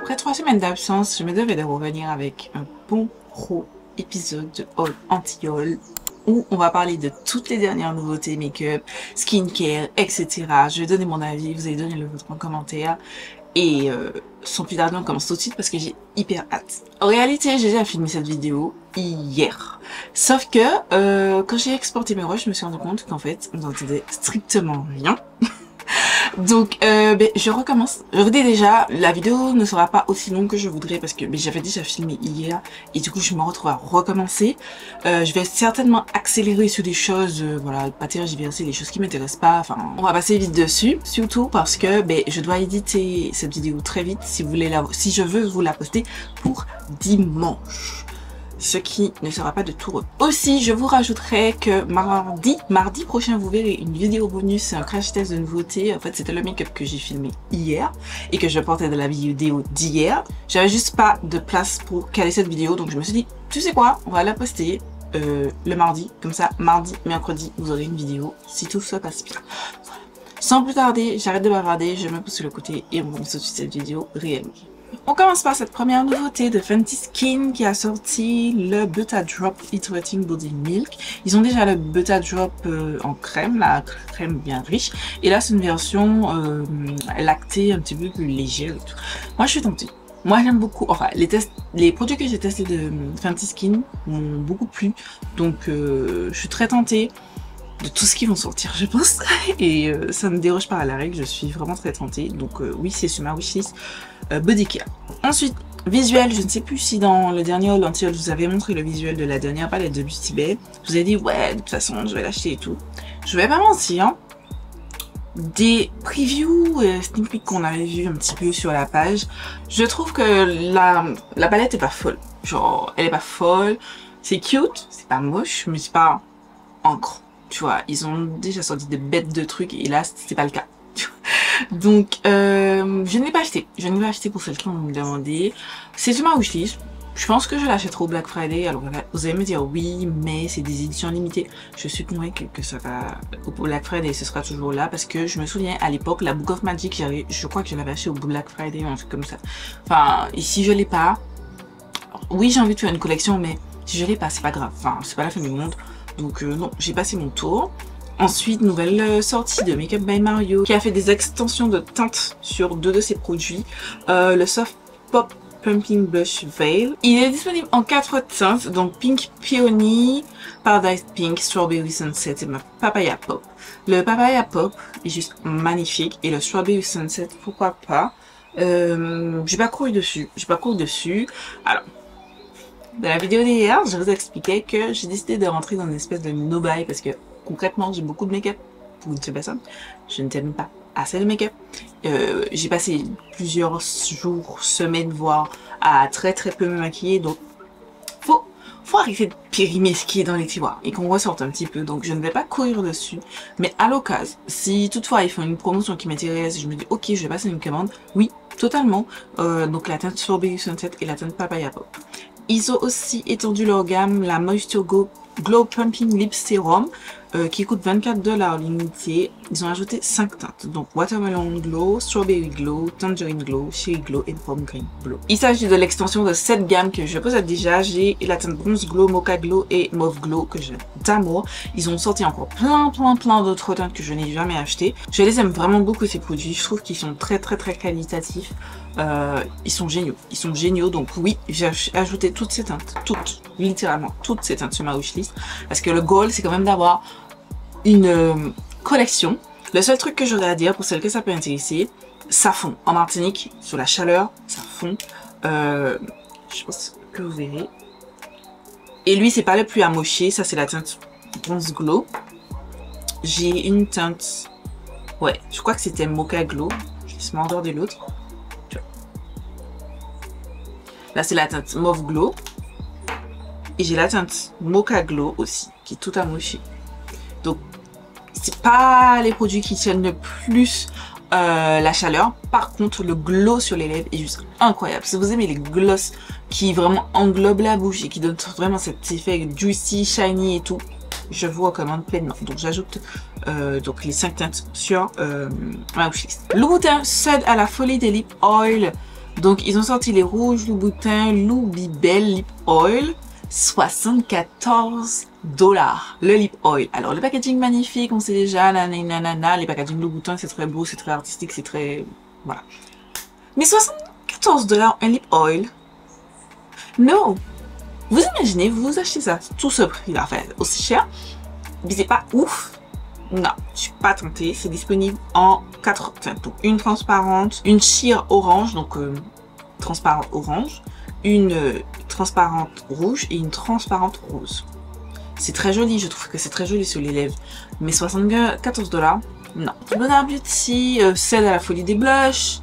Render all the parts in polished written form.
Après 3 semaines d'absence, je me devais de revenir avec un bon gros épisode de haul anti-haul où on va parler de toutes les dernières nouveautés make-up, skincare, etc. Je vais donner mon avis, vous allez donner le vôtre en commentaire. Et sans plus tarder, on commence tout de suite parce que j'ai hyper hâte. En réalité, j'ai déjà filmé cette vidéo hier. Sauf que quand j'ai exporté mes rushs, je me suis rendu compte qu'en fait, on n'entendait strictement rien. Donc, je recommence. Je vous dis déjà, la vidéo ne sera pas aussi longue que je voudrais parce que j'avais déjà filmé hier et du coup, je me retrouve à recommencer. Je vais certainement accélérer sur des choses, voilà, pas tergiverser les choses qui m'intéressent pas. Enfin, on va passer vite dessus, surtout parce que je dois éditer cette vidéo très vite si vous voulez si je veux vous la poster pour dimanche. Ce qui ne sera pas de tout repos. Aussi, je vous rajouterai que mardi prochain, vous verrez une vidéo bonus, un crash test de nouveautés. En fait, c'était le make-up que j'ai filmé hier et que je portais de la vidéo d'hier. J'avais juste pas de place pour caler cette vidéo, donc je me suis dit, tu sais quoi, on va la poster le mardi. Comme ça, mardi, mercredi, vous aurez une vidéo si tout se passe bien. Voilà. Sans plus tarder, j'arrête de bavarder, je me pose sur le côté et on commence tout de suite cette vidéo réellement. On commence par cette première nouveauté de Fenty Skin qui a sorti le Butter Drop Hydrating Body Milk. Ils ont déjà le Butter Drop en crème, la crème bien riche. Et là, c'est une version lactée un petit peu plus légère et tout. Moi, je suis tentée. Moi, j'aime beaucoup. Enfin, les produits que j'ai testés de Fenty Skin m'ont beaucoup plu. Donc, je suis très tentée de tout ce qui vont sortir, je pense. Et ça ne déroge pas à la règle. Je suis vraiment très tentée. Donc, oui, c'est sur ma wishlist. Body Care. Ensuite, visuel, je ne sais plus si dans le dernier haul anti-haul, je vous avais montré le visuel de la dernière palette de Beauty Bay. Je vous ai dit, ouais, de toute façon, je vais l'acheter et tout. Je vais pas mentir, hein. Des previews et sneak peek qu'on avait vu un petit peu sur la page, je trouve que la palette est pas folle. Genre, elle est pas folle. C'est cute, c'est pas moche, mais c'est pas encre. Tu vois, ils ont déjà sorti des bêtes de trucs et là, c'était pas le cas. Donc, je ne l'ai pas acheté. Je ne l'ai pas acheté pour celles qui m'ont demandé. C'est sur ma wishlist. Je pense que je l'achèterai au Black Friday. Alors, vous allez me dire oui, mais c'est des éditions limitées. Je suis convaincue que ça va au Black Friday, ce sera toujours là. Parce que je me souviens, à l'époque, la Book of Magic, je crois que je l'avais acheté au Black Friday, un truc comme ça. Enfin, ici, je l'ai pas. Oui, j'ai envie de faire une collection, mais si je l'ai pas, c'est pas grave. Enfin, c'est pas la fin du monde. Donc, non, j'ai passé mon tour. Ensuite, nouvelle sortie de Makeup by Mario qui a fait des extensions de teintes sur 2 de ses produits. Le Soft Pop Pumping Blush Veil. Il est disponible en 4 teintes, donc Pink Peony, Paradise Pink, Strawberry Sunset et Papaya Pop. Le Papaya Pop est juste magnifique et le Strawberry Sunset, pourquoi pas. J'ai pas couru dessus. Alors, dans la vidéo d'hier, je vous expliquais que j'ai décidé de rentrer dans une espèce de no-buy parce que concrètement, j'ai beaucoup de make-up pour une seule personne. Je ne termine pas assez de make-up. J'ai passé plusieurs jours, semaines, voire à très peu me maquiller. Donc, faut arrêter de périmer ce qui est dans les tiroirs et qu'on ressorte un petit peu. Donc, je ne vais pas courir dessus. Mais à l'occasion, si toutefois ils font une promotion qui m'intéresse, je me dis, ok, je vais passer une commande. Oui, totalement. Donc, la teinte Strawberry Sunset et la teinte Papaya Pop. Ils ont aussi étendu leur gamme, la Moisture Glow Pumping Lip Serum, qui coûte 24$ limité. Ils ont ajouté 5 teintes, donc Watermelon Glow, Strawberry Glow, Tangerine Glow, Cherry Glow et Pom Green Glow. Il s'agit de l'extension de cette gamme que je possède déjà. J'ai la teinte Bronze Glow, Mocha Glow et Mauve Glow que j'aime d'amour. Ils ont sorti encore plein d'autres teintes que je n'ai jamais achetées. Je les aime vraiment beaucoup ces produits. Je trouve qu'ils sont très qualitatifs. Ils sont géniaux, donc oui, j'ai ajouté toutes ces teintes, littéralement toutes ces teintes sur ma wishlist, parce que le goal c'est quand même d'avoir une collection. Le seul truc que j'aurais à dire pour celles que ça peut intéresser, ça fond. En Martinique, sur la chaleur, ça fond. Je pense que vous verrez. Et lui, c'est pas le plus amoché, ça c'est la teinte Bronze Glow. J'ai une teinte, ouais, je crois que c'était Mocha Glow, je vais me regarder l'autre. Là, c'est la teinte Mauve Glow. Et j'ai la teinte Mocha Glow aussi, qui est tout amochée. Donc, c'est pas les produits qui tiennent le plus la chaleur. Par contre, le glow sur les lèvres est juste incroyable. Si vous aimez les gloss qui vraiment englobent la bouche et qui donnent vraiment cet effet juicy, shiny et tout, je vous recommande pleinement. Donc, j'ajoute donc les 5 teintes sur ma wishlist. Louboutin cède à la folie des lip oil Donc, ils ont sorti les rouges Louboutin Loubibel Lip Oil, 74 $. Le lip oil. Alors, le packaging magnifique, on sait déjà, nanana, les packaging Louboutin, c'est très beau, c'est très artistique, c'est très... Voilà. Mais 74 $, un lip oil? Non! Vous imaginez, vous achetez ça, tout ce prix-là, enfin, aussi cher, mais c'est pas ouf. Non, je suis pas tentée. C'est disponible en 4, enfin, une transparente, une sheer orange, donc transparente orange, une transparente rouge et une transparente rose. C'est très joli, je trouve que c'est très joli sur les lèvres. Mais 74 $, non. Bon Beauty, celle à la folie des blushs.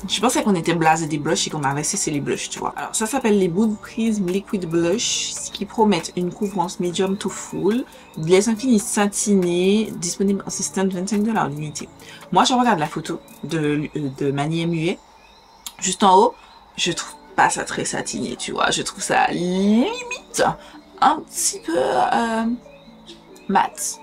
Je pensais qu'on était blasé des blushs et qu'on avait cessé les blushs, tu vois. Alors, ça s'appelle les Bold Prism Liquid Blush, qui promettent une couvrance medium to full, glace infinie satinée, disponible en système 25 $ l'unité. Moi, je regarde la photo de Mani MUA. Juste en haut, je trouve pas ça très satiné, tu vois. Je trouve ça limite un petit peu mat.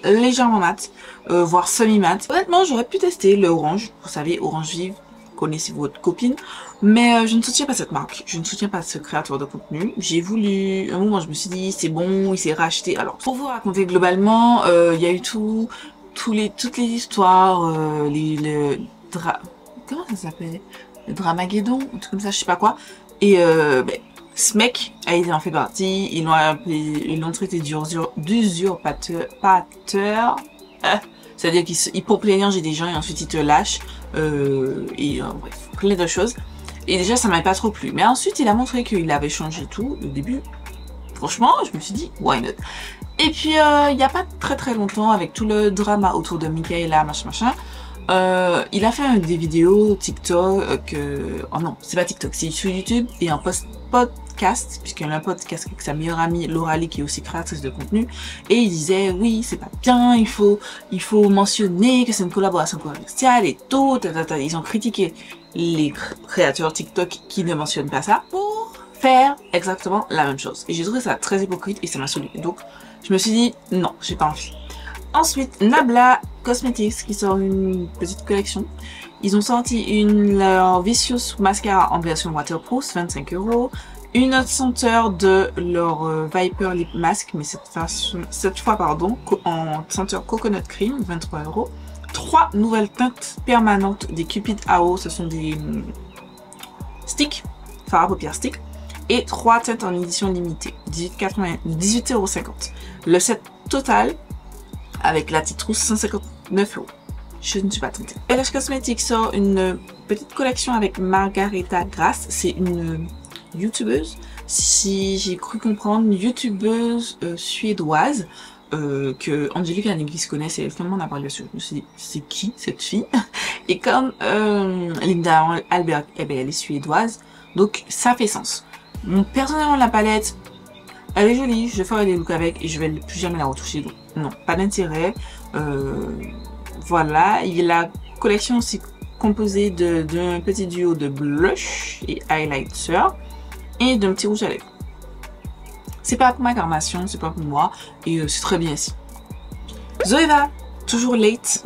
Légèrement mat, voire semi-mat. Honnêtement, j'aurais pu tester le orange. Vous savez, orange vive. Connaissez votre copine, mais je ne soutiens pas cette marque, je ne soutiens pas ce créateur de contenu. J'ai voulu, un moment je me suis dit c'est bon, il s'est racheté. Alors pour vous raconter globalement, il y a eu toutes les histoires, comment ça s'appelle, le Dramageddon, un truc comme ça, je sais pas quoi. Et ce mec a été en fait partie, ils l'ont appelé, ils l'ont traité d'usurpateur. C'est-à-dire qu'il pompe l'énergie des gens et ensuite il te lâche. Bref, plein de choses. Et déjà, ça m'avait pas trop plu. Mais ensuite, il a montré qu'il avait changé tout. Au début, franchement, je me suis dit, why not? Et puis, il y a pas très longtemps, avec tout le drama autour de Michaela, machin, il a fait des vidéos TikTok, oh non, c'est pas TikTok, c'est sur YouTube et un podcast, puisqu'il a un podcast avec sa meilleure amie Laura Lee qui est aussi créatrice de contenu, et il disait oui c'est pas bien, il faut mentionner que c'est une collaboration commerciale et tout, ils ont critiqué les créateurs TikTok qui ne mentionnent pas ça pour faire exactement la même chose, et j'ai trouvé ça très hypocrite et ça m'a saoulé, donc je me suis dit non, j'ai pas envie. Ensuite, Nabla Cosmetics qui sort une petite collection. Ils ont sorti leur Vicious Mascara en version waterproof, 25 €. Une autre senteur de leur Viper Lip Mask, mais cette fois en senteur Coconut Cream, 23 €. 3 nouvelles teintes permanentes des Cupid AO, ce sont des sticks, fard à paupières stick. Et 3 teintes en édition limitée, 18,50 €. Le set total, avec la petite rousse, 159 €. Je ne suis pas tentée. LH Cosmetics sort une petite collection avec Margareta Grass. C'est une youtubeuse, si j'ai cru comprendre, une youtubeuse suédoise que Angélique et Annelies connaissent et finalement on a parlé dessus. Je me suis dit, c'est qui cette fille? Et comme Linda Albert, eh ben, elle est suédoise, donc ça fait sens. Personnellement, la palette, elle est jolie, je vais faire des looks avec et je vais plus jamais la retoucher, donc non, pas d'intérêt. Voilà, il y a la collection aussi composée d'un petit duo de blush et highlighter et d'un petit rouge à lèvres. C'est pas pour ma carnation, c'est pas pour moi et c'est très bien ici. Zoeva, toujours late.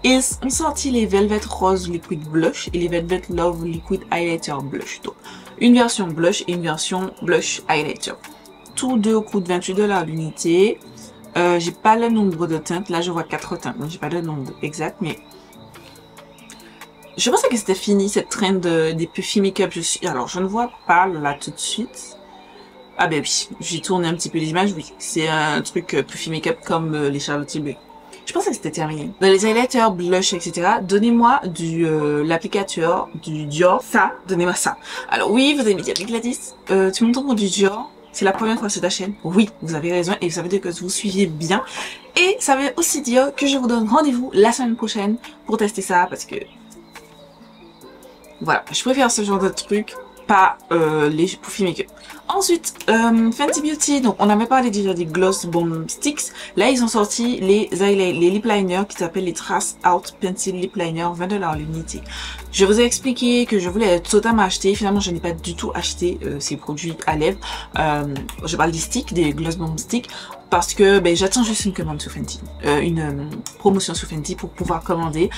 Ils ont sorti les Velvet Rose Liquid Blush et les Velvet Love Liquid Highlighter Blush. Donc, une version blush et une version blush highlighter. Tous deux coûtent 28 $ l'unité. J'ai pas le nombre de teintes. Là, je vois 4 teintes. Donc, j'ai pas le nombre exact, mais je pensais que c'était fini cette trend des Puffy Makeup. Alors, je ne vois pas là tout de suite. Ah ben oui, j'ai tourné un petit peu les images. Oui, c'est un truc Puffy Makeup comme les Charlotte Tilbury. Je pensais que c'était terminé. Dans les highlighters, blush, etc., donnez-moi l'applicateur du Dior. Ça, donnez-moi ça. Alors oui, vous allez me dire, Gladys, tu m'entends pour du Dior? C'est la première fois sur ta chaîne. Oui, vous avez raison et ça veut dire que vous suivez bien. Et ça veut aussi dire que je vous donne rendez-vous la semaine prochaine pour tester ça parce que voilà, je préfère ce genre de truc, pas les Puffy Makeup. Ensuite, Fenty Beauty, donc on avait parlé déjà des Gloss Bomb Sticks. Là, ils ont sorti les lip liners qui s'appellent les Trace Out Pencil Lip Liner, 20 $ l'unité. Je vous ai expliqué que je voulais totalement acheter. Finalement, je n'ai pas du tout acheté ces produits à lèvres. Je parle des sticks, des Gloss Bomb Sticks, parce que ben, j'attends juste une commande sur Fenty, une promotion sur Fenty pour pouvoir commander.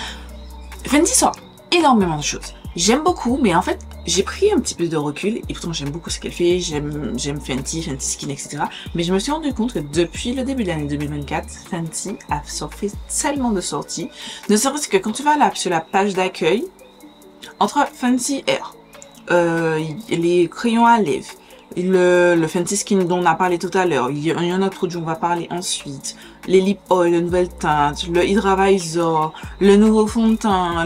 Fenty sort énormément de choses. J'aime beaucoup, mais en fait, j'ai pris un petit peu de recul, et pourtant j'aime beaucoup ce qu'elle fait, j'aime Fenty Skin, etc. Mais je me suis rendu compte que depuis le début de l'année 2024, Fenty a fait tellement de sorties, ne serait-ce que quand tu vas là sur la page d'accueil, entre Fenty Air, les crayons à lèvres, le Fenty Skin dont on a parlé tout à l'heure, il y a un autre produit, on va parler ensuite, les lip oil, le nouvelle teinte, le Hydra Visor, le nouveau fond de teint,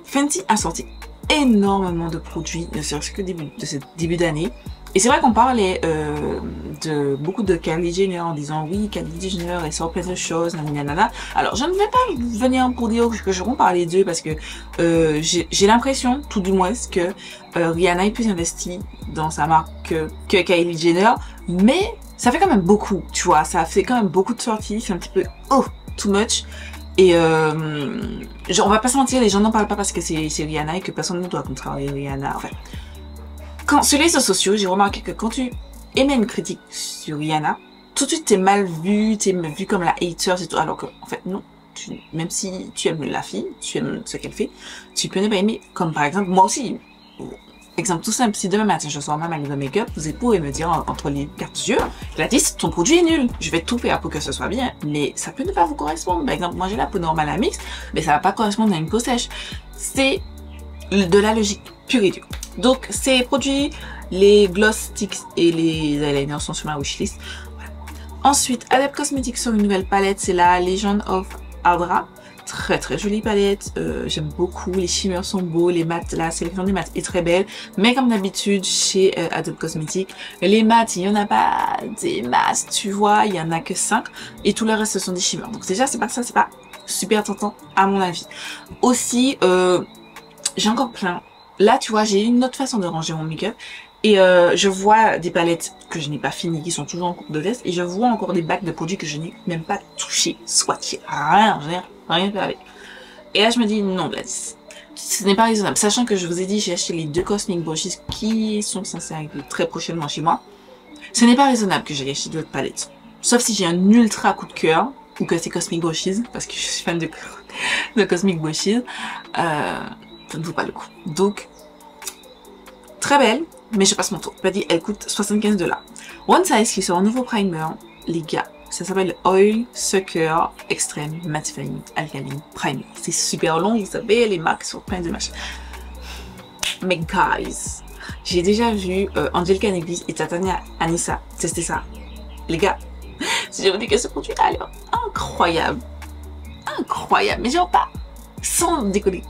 Fenty a sorti énormément de produits, ne serait-ce que de ce début d'année. Et c'est vrai qu'on parlait de beaucoup de Kylie Jenner en disant oui, Kylie Jenner elle sort plein de choses, nanana. Alors je ne vais pas venir pour dire que je vais parler d'eux parce que j'ai l'impression, tout du moins, que Rihanna est plus investie dans sa marque que Kylie Jenner, mais ça fait quand même beaucoup, tu vois, ça fait quand même beaucoup de sorties, c'est un petit peu too much. Et on va pas se mentir, les gens n'en parlent pas parce que c'est Rihanna et que personne ne doit contrarier Rihanna. En fait, sur les réseaux sociaux, j'ai remarqué que quand tu émets une critique sur Rihanna, tout de suite t'es mal vu, t'es vu comme la hater et tout. Alors que, en fait, non. Même si tu aimes la fille, tu aimes ce qu'elle fait, tu peux ne pas aimer. Comme par exemple, moi aussi. Exemple tout simple, si demain matin je sors ma marque de make-up, vous pourrez me dire entre les quatre yeux, Gladys, ton produit est nul. Je vais tout faire pour que ce soit bien, mais ça peut ne pas vous correspondre. Par exemple, moi j'ai la peau normale à mix, mais ça va pas correspondre à une peau sèche. C'est de la logique pure et dure. Donc ces produits, les gloss sticks et les eyeliners sont sur ma wishlist. Voilà. Ensuite, Adept Cosmetics sur une nouvelle palette, c'est la Legend of Ardra. Très jolie palette, j'aime beaucoup, les shimmers sont beaux, les mats, la sélection des mats est très belle, mais comme d'habitude chez Adobe Cosmetics, les mats, il n'y en a pas des masses, tu vois, il y en a que 5 et tout le reste ce sont des shimmers. Donc déjà c'est pas super tentant à mon avis. Aussi, j'ai encore plein. Là tu vois, j'ai une autre façon de ranger mon make-up. Et je vois des palettes que je n'ai pas finies, qui sont toujours en cours de test, et je vois encore des bacs de produits que je n'ai même pas touché, swatché, rien fait avec. Et là je me dis non Gladys, ce n'est pas raisonnable, sachant que je vous ai dit j'ai acheté les 2 Cosmic Brushes qui sont censés arriver très prochainement chez moi. Ce n'est pas raisonnable que j'ai acheté d'autres palettes, sauf si j'ai un ultra coup de cœur, ou que c'est Cosmic Brushes, parce que je suis fan de Cosmic Brushes, ça ne vaut pas le coup. Donc, très belle, mais je passe mon tour. Elle coûte 75 $. One Size qui sort un nouveau primer, les gars. Ça s'appelle Oil Sucker Extreme Mattifying Alkaline Primer. C'est super long, vous savez, les marques sont pleines de machins. Mais guys, j'ai déjà vu Angelica Neglis et Tatiana Anissa tester ça. Les gars, si je vous dis que ce produit a l'air incroyable. Incroyable, mais genre pas, sans déconner.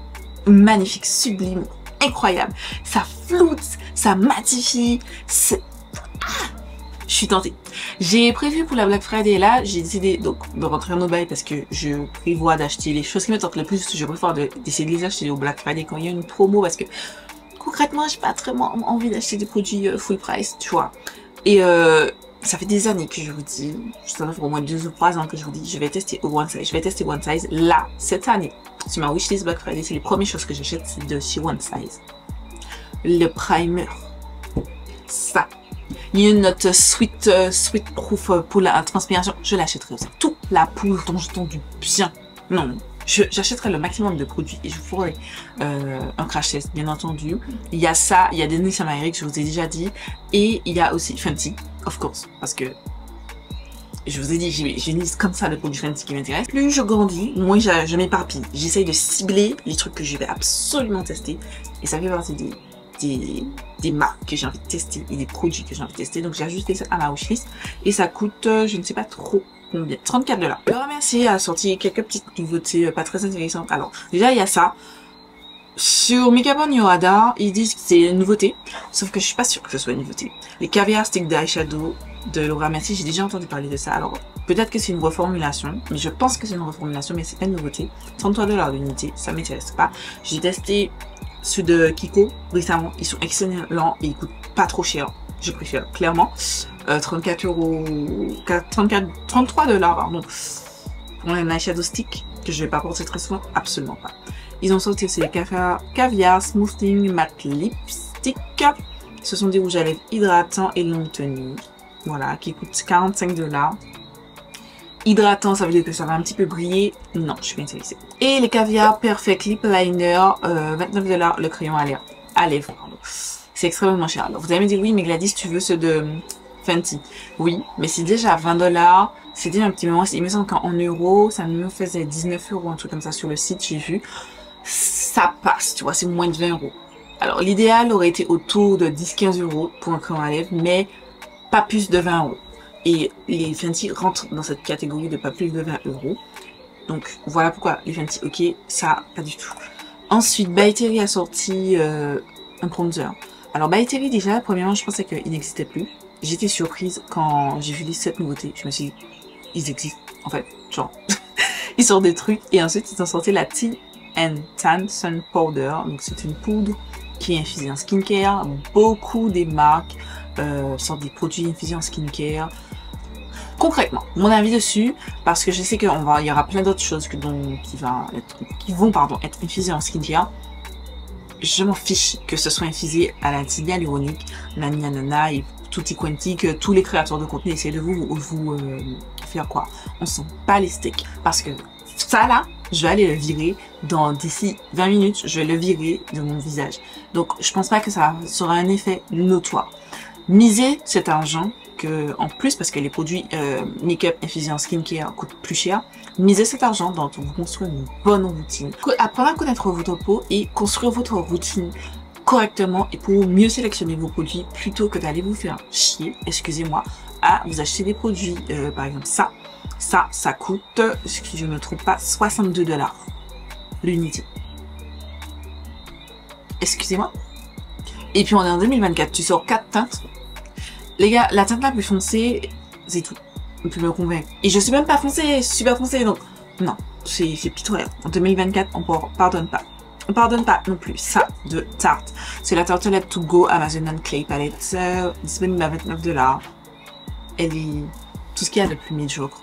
Magnifique, sublime, incroyable. Ça floute, ça matifie, je suis tentée. J'ai prévu pour la Black Friday là, j'ai décidé donc de rentrer en bail parce que je prévois d'acheter les choses qui me tentent le plus. Je préfère d'essayer de les acheter au Black Friday quand il y a une promo parce que concrètement, j'ai pas vraiment envie d'acheter des produits full price, tu vois. Et ça fait des années que je vous dis, ça fait au moins 2 ou 3 ans que je vous dis, je vais tester One Size. Je vais tester One Size là, cette année. Sur ma wishlist Black Friday, c'est les premières choses que j'achète, c'est de chez One Size. Le primer. Ça. Il y a une note sweet proof pour la transpiration. Je l'achèterai aussi. Toute la poudre dont j'ai entendu bien. Non, j'achèterai le maximum de produits et je vous ferai un crash test, bien entendu. Il y a ça, il y a des Denis Amérique, je vous ai déjà dit. Et il y a aussi Fenty, of course. Parce que je vous ai dit, j'ai une liste comme ça de produits Fenty qui m'intéressent. Plus je grandis, moins je m'éparpille. J'essaye de cibler les trucs que je vais absolument tester. Et ça fait partie des marques que j'ai envie de tester et des produits que j'ai envie de tester. Donc j'ai ajouté ça à ma wishlist et ça coûte, je ne sais pas trop combien, 34 $. Le remercier a sorti quelques petites nouveautés pas très intéressantes. Alors déjà il y a ça. Sur Makeup on Your Radar, ils disent que c'est une nouveauté, sauf que je suis pas sûre que ce soit une nouveauté. Les caviar stick d'eyeshadow de Laura Mercier, j'ai déjà entendu parler de ça. Alors peut-être que c'est une reformulation, mais je pense que c'est une reformulation, mais c'est pas une nouveauté. 33 $ l'unité, ça m'intéresse pas. J'ai testé ceux de Kiko récemment, ils sont excellents et ils coûtent pas trop cher. Je préfère clairement 33 $, pardon, pour un eyeshadow stick que je vais pas porter très souvent, absolument pas. Ils ont sorti aussi les caviar smoothing matte lipstick. Ce sont des rouges à lèvres hydratants et longue tenue. Voilà, qui coûtent 45 $. hydratant, ça veut dire que ça va un petit peu briller. Non, je suis pas intéressée. Et les Caviar Perfect Lip Liner, 29$ le crayon à lèvres. C'est extrêmement cher. Alors, vous allez me dire, oui, mais Gladys, tu veux ceux de Fenty. Oui, mais c'est déjà 20$. C'était un petit moment, il me semble qu'en euros, ça me faisait 19€, un truc comme ça sur le site, j'ai vu. Ça passe, tu vois, c'est moins de 20€. Alors, l'idéal aurait été autour de 10-15€ pour un crayon à lèvres, mais pas plus de 20€. Et les Fenty rentrent dans cette catégorie de pas plus de 20€. Donc, voilà pourquoi les Fenty, ok, ça, pas du tout. Ensuite, By Terry a sorti un bronzer. Alors, By Terry, déjà, premièrement, je pensais qu'il n'existait plus. J'étais surprise quand j'ai vu cette nouveauté. Je me suis dit, ils existent. En fait, genre, ils sortent des trucs. Et ensuite, ils ont sorti la Tea and Tan Sun Powder. Donc, c'est une poudre qui est infusée en skincare. Beaucoup des marques sortent des produits infusés en skincare. Concrètement, mon avis dessus, parce que je sais qu'il y aura plein d'autres choses qui vont être infusées en skincare. Je m'en fiche que ce soit infusé à la tibia hyaluronique, nana et tutti quanti, que tous les créateurs de contenu essaient de vous faire quoi. On s'en bat les steaks. Parce que ça là, je vais aller le virer d'ici 20 minutes, je vais le virer de mon visage. Donc je pense pas que ça sera un effet notoire. Misez cet argent en plus, parce que les produits make-up infusés en skincare coûtent plus cher, misez cet argent dans vous construire une bonne routine. Apprenez à connaître votre peau et construire votre routine correctement et pour mieux sélectionner vos produits plutôt que d'aller vous faire chier, excusez-moi, à vous acheter des produits, par exemple ça coûte, si je ne me trompe pas, 62$ l'unité. Excusez-moi. Et puis on est en 2024, tu sors 4 teintes. Les gars, la teinte la plus foncée, c'est tout. On peut me convaincre. Et je suis même pas foncée, super foncée, donc non, c'est pitoyable. En 2024, on pardonne pas. On pardonne pas non plus ça de Tarte. C'est la tartelette To Go Amazonan Clay Palette, disponible à 29$. Elle est tout ce qu'il y a de plus médiocre.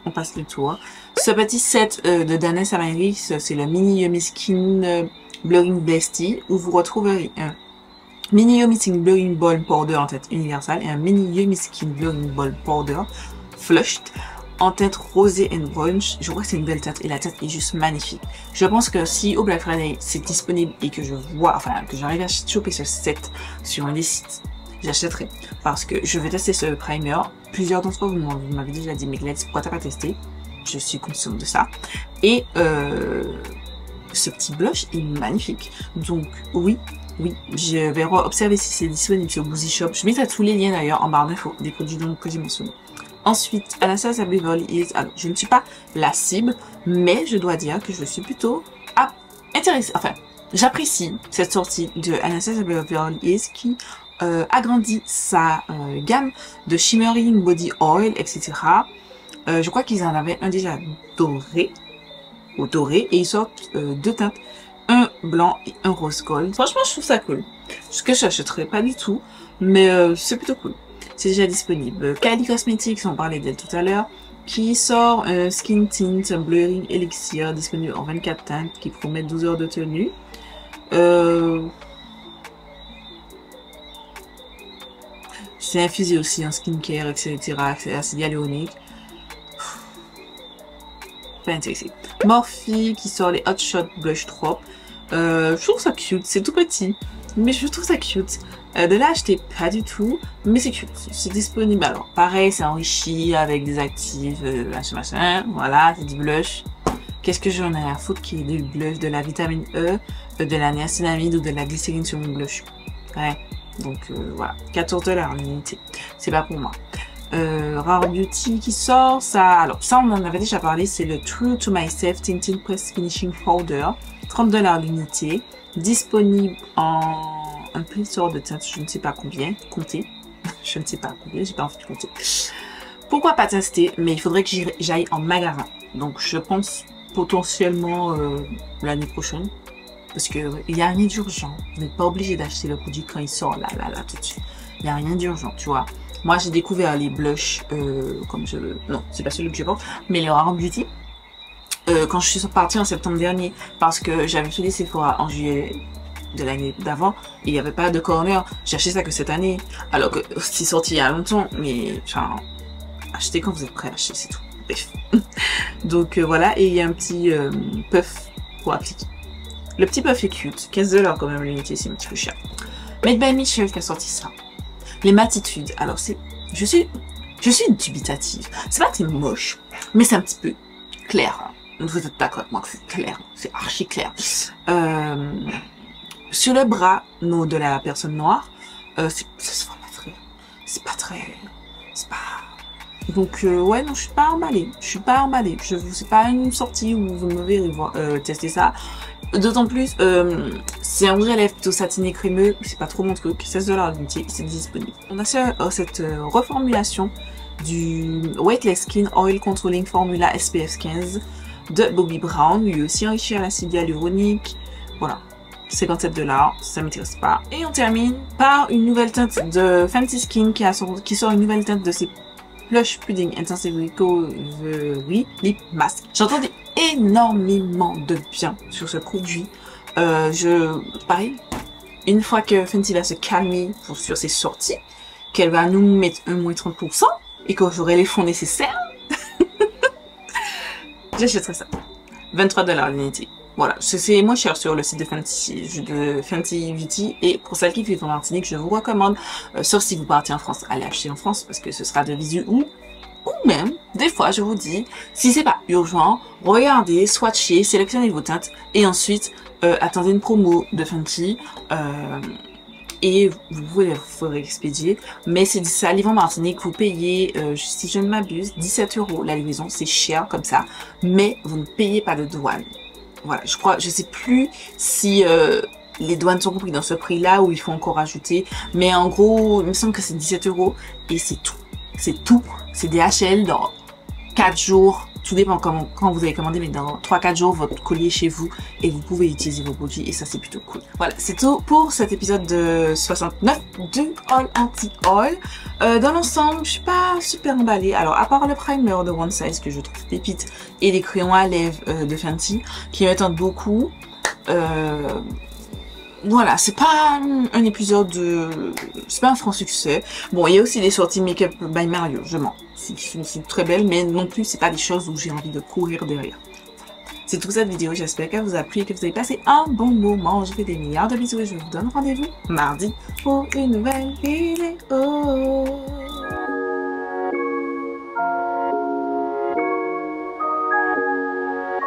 On passe le tour. Ce petit set de Danesse Amaris, c'est le Mini Yummy Skin Blurring Bestie, où vous retrouverez un Mini Yummy Skin Blurring Ball Powder en teinte universelle et un Mini Yummy Skin Blurring Ball Powder Flushed en teinte rosée and brunch. Je vois que c'est une belle teinte et la teinte est juste magnifique. Je pense que si au Black Friday c'est disponible et que je vois, enfin que j'arrive à choper ce set sur un des sites, j'achèterai parce que je vais tester ce primer. Plusieurs d'entre vous m'avez déjà dit, mais Gladys, pourquoi t'as pas testé? Je suis consciente de ça. Et ce petit blush est magnifique. Donc oui, je vais observer si c'est disponible sur Boozy Shop. Je mettrai tous les liens d'ailleurs en barre d'infos des produits que j'ai mentionnés. Ensuite, Anastasia Beverly Hills. Alors, je ne suis pas la cible, mais je dois dire que je suis plutôt intéressée. Enfin, j'apprécie cette sortie de Anastasia Beverly Hills qui agrandit sa gamme de shimmering body oil, etc. Je crois qu'ils en avaient un déjà doré, et ils sortent deux teintes, un blanc et un rose gold. Franchement, je trouve ça cool. Ce que je n'achèterais pas du tout, mais c'est plutôt cool. C'est déjà disponible. Kylie Cosmetics, on parlait d'elle tout à l'heure, qui sort un Skin Tint Blurring Elixir, disponible en 24 teintes, qui promet 12 heures de tenue. C'est infusé aussi en skincare, etc. C'est acide hyaluronique. Pas intéressé. Morphe qui sort les Hot Shot Blush Drop. Je trouve ça cute, c'est tout petit, mais je trouve ça cute. De là, acheter pas du tout, mais c'est cute. C'est disponible. Alors, pareil, c'est enrichi avec des actifs, machin, voilà, c'est du blush. Qu'est-ce que j'en ai à foutre qu'il y ait du blush, de la vitamine E, de la niacinamide ou de la glycérine sur mon blush. Ouais, donc voilà, 14$ l'unité. C'est pas pour moi. Rare Beauty qui sort, ça, alors ça on en avait déjà parlé, c'est le True to Myself Tinted Press Finishing Powder, 30$ l'unité, disponible en un plethore de teintes, je ne sais pas combien, compter, je ne sais pas combien, j'ai pas envie de compter. Pourquoi pas tester, mais il faudrait que j'aille en magasin, donc je pense potentiellement l'année prochaine, parce que il n'y a rien d'urgent, vous n'êtes pas obligé d'acheter le produit quand il sort là tout de suite, il n'y a rien d'urgent, tu vois. Moi, j'ai découvert les blushs, comme je... Non, c'est pas celui que je pense, mais les Rare Beauty. Quand je suis partie en septembre dernier, parce que j'avais fait les Sephora en juillet de l'année d'avant, et il n'y avait pas de corner. J'ai acheté ça que cette année, alors que c'est sorti il y a longtemps, mais enfin, achetez quand vous êtes prêts à acheter, c'est tout. Bref. Donc voilà, et il y a un petit puff pour appliquer. Le petit puff est cute, 15$ quand même l'unité, c'est un petit peu cher. Made by Michel qui a sorti ça. Les matitudes, alors c'est... Je suis dubitative. C'est pas très moche, mais c'est un petit peu clair. Vous êtes d'accord avec moi que c'est clair, c'est archi clair. Sur le bras de la personne noire, c'est pas très... C'est pas... Donc ouais, non, je suis pas emballée. C'est pas une sortie où vous me verrez tester ça. D'autant plus, c'est un vrai lèvre plutôt satiné crémeux, c'est pas trop mon truc, 16$ l'unité, c'est disponible. On a cette reformulation du Weightless Skin Oil Controlling Formula SPF 15 de Bobbi Brown, lui aussi enrichi à l'acide hyaluronique. Voilà, 57$, ça m'intéresse pas. Et on termine par une nouvelle teinte de Fenty Skin qui sort une nouvelle teinte de ses Plush Pudding Intensive Recovery Lip Mask. J'entendais énormément de bien sur ce produit. Pareil, une fois que Fenty va se calmer sur ses sorties, qu'elle va nous mettre un moins 30% et que j'aurai les fonds nécessaires, j'achèterai ça. 23$ l'unité. Voilà, c'est moins cher sur le site de Fenty Beauty. Et pour celles qui vivent en Martinique, je vous recommande, sauf si vous partez en France, allez acheter en France parce que ce sera de visu ou même, des fois, je vous dis, si c'est pas urgent, regardez, swatchez, sélectionnez vos teintes et ensuite, attendez une promo de Fenty et vous pouvez vous expédier. Mais c'est ça, livre en Martinique, vous payez, si je ne m'abuse, 17€ la livraison, c'est cher comme ça, mais vous ne payez pas de douane. Voilà, je sais plus si les douanes sont compris dans ce prix-là ou il faut encore ajouter, mais en gros, il me semble que c'est 17€ et c'est tout. C'est tout. C'est DHL dans 4 jours. Tout dépend quand vous avez commandé, mais dans 3-4 jours, votre colis est chez vous et vous pouvez utiliser vos produits et ça, c'est plutôt cool. Voilà, c'est tout pour cet épisode de 69 du Haul Anti-Haul. Dans l'ensemble, je suis pas super emballée. Alors, à part le primer de One Size que je trouve pépite et les crayons à lèvres de Fenty qui me tentent beaucoup. Voilà, c'est pas un épisode c'est pas un franc succès. Bon, il y a aussi des sorties Make-up by Mario, je mens. C'est très belle, mais non plus, c'est pas des choses où j'ai envie de courir derrière. C'est tout cette vidéo, j'espère qu'elle vous a plu et que vous avez passé un bon moment. Je fais des milliards de bisous et je vous donne rendez-vous mardi pour une nouvelle vidéo.